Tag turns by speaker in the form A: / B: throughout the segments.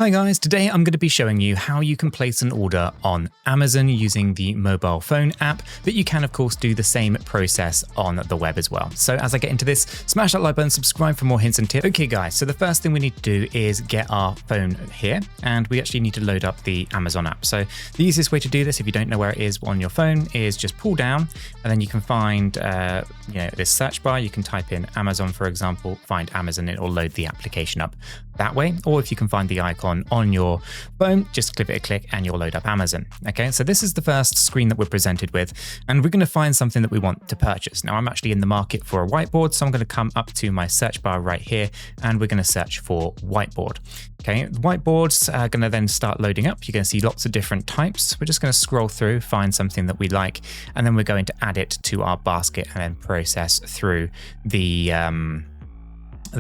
A: Hi guys, today I'm going to be showing you how you can place an order on Amazon using the mobile phone app, but you can of course do the same process on the web as well. So as I get into this, smash that like button, subscribe for more hints and tips. Okay guys, so the first thing we need to do is get our phone here, and we actually need to load up the Amazon app. So the easiest way to do this, if you don't know where it is on your phone, is just pull down and then you can find this search bar. You can type in Amazon, for example, find Amazon, it will load the application up that way. Or if you can find the icon on your phone, just give it a click and you'll load up Amazon. Okay, so this is the first screen that we're presented with, and we're going to find something that we want to purchase. Now I'm actually in the market for a whiteboard, so I'm going to come up to my search bar right here and we're going to search for whiteboard. Okay, whiteboards are going to then start loading up. You're going to see lots of different types. We're just going to scroll through, find something that we like, and then we're going to add it to our basket and then process through the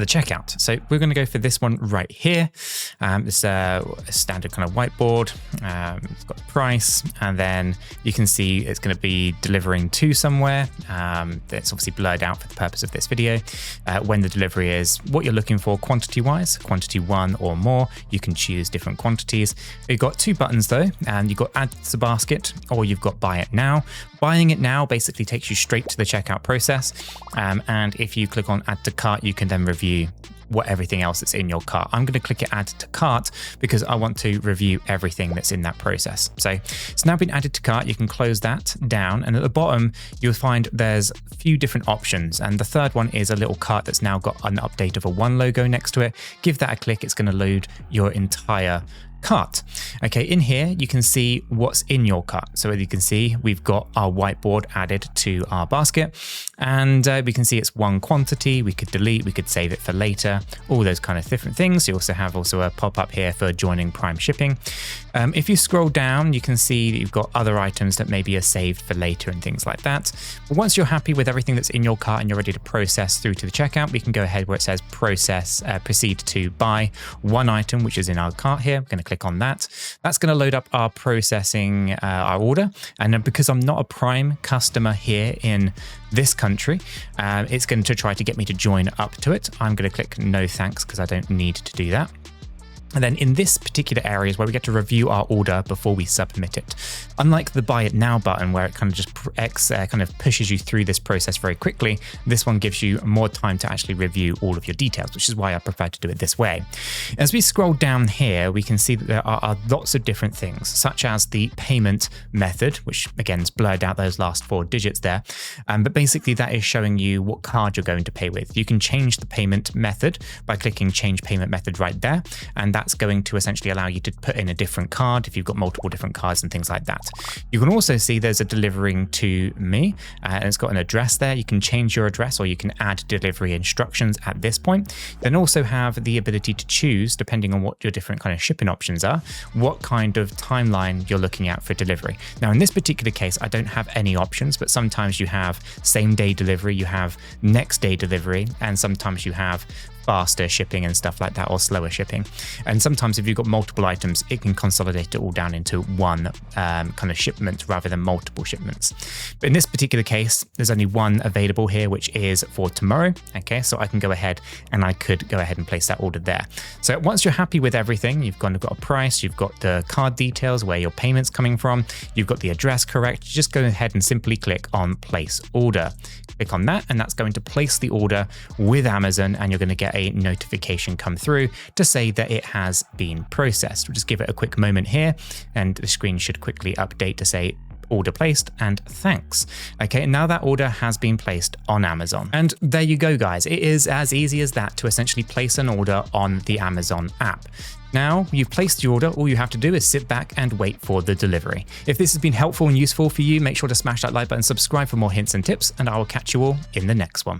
A: checkout. So we're going to go for this one right here. It's a standard kind of whiteboard. It's got the price, and then you can see it's going to be delivering to somewhere. It's obviously blurred out for the purpose of this video. When the delivery is, what you're looking for quantity wise, quantity 1 or more. You can choose different quantities. You've got two buttons though, and you've got add to basket or you've got buy it now. Buying it now basically takes you straight to the checkout process. And if you click on add to cart, you can then review everything else that's in your cart. I'm going to click it add to cart because I want to review everything that's in that process. So it's now been added to cart. You can close that down, and at the bottom you'll find there's a few different options, and the third one is a little cart that's now got an update of a One logo next to it. Give that a click. It's going to load your entire cart. Okay, in here you can see what's in your cart. So as you can see, we've got our whiteboard added to our basket, and we can see it's one quantity. We could delete, we could save it for later, all those kind of different things. You also have a pop-up here for joining Prime shipping. If you scroll down, you can see that you've got other items that maybe are saved for later and things like that. But once you're happy with everything that's in your cart and you're ready to process through to the checkout, we can go ahead where it says proceed to buy one item, which is in our cart here. I'm going to click on that. That's going to load up our processing, our order. And then because I'm not a Prime customer here in this country, it's going to try to get me to join up to it. I'm going to click no thanks because I don't need to do that. And then in this particular area is where we get to review our order before we submit it. Unlike the buy it now button where it kind of just pushes you through this process very quickly, this one gives you more time to actually review all of your details, which is why I prefer to do it this way. As we scroll down here, we can see that there are lots of different things, such as the payment method, which again is blurred out those last 4 digits there. But basically that is showing you what card you're going to pay with. You can change the payment method by clicking change payment method right there, and that's going to essentially allow you to put in a different card if you've got multiple different cards and things like that. You can also see there's a delivering to me, and it's got an address there. You can change your address or you can add delivery instructions at this point. Then also have the ability to choose, depending on what your different kind of shipping options are, what kind of timeline you're looking at for delivery. Now in this particular case, I don't have any options, but sometimes you have same day delivery, you have next day delivery, and sometimes you have faster shipping and stuff like that, or slower shipping. And sometimes if you've got multiple items, it can consolidate it all down into one kind of shipment rather than multiple shipments. But in this particular case, there's only one available here, which is for tomorrow. Okay, so I can go ahead and I could go ahead and place that order there. So once you're happy with everything, you've got a price, you've got the card details, where your payment's coming from, you've got the address correct, just go ahead and simply click on place order. Click on that, and that's going to place the order with Amazon, and you're going to get a notification come through to say that it has been processed. We'll just give it a quick moment here, and the screen should quickly update to say order placed and thanks. Okay, now that order has been placed on Amazon. And there you go, guys. It is as easy as that to essentially place an order on the Amazon app. Now you've placed the order, all you have to do is sit back and wait for the delivery. If this has been helpful and useful for you, make sure to smash that like button, subscribe for more hints and tips, and I will catch you all in the next one.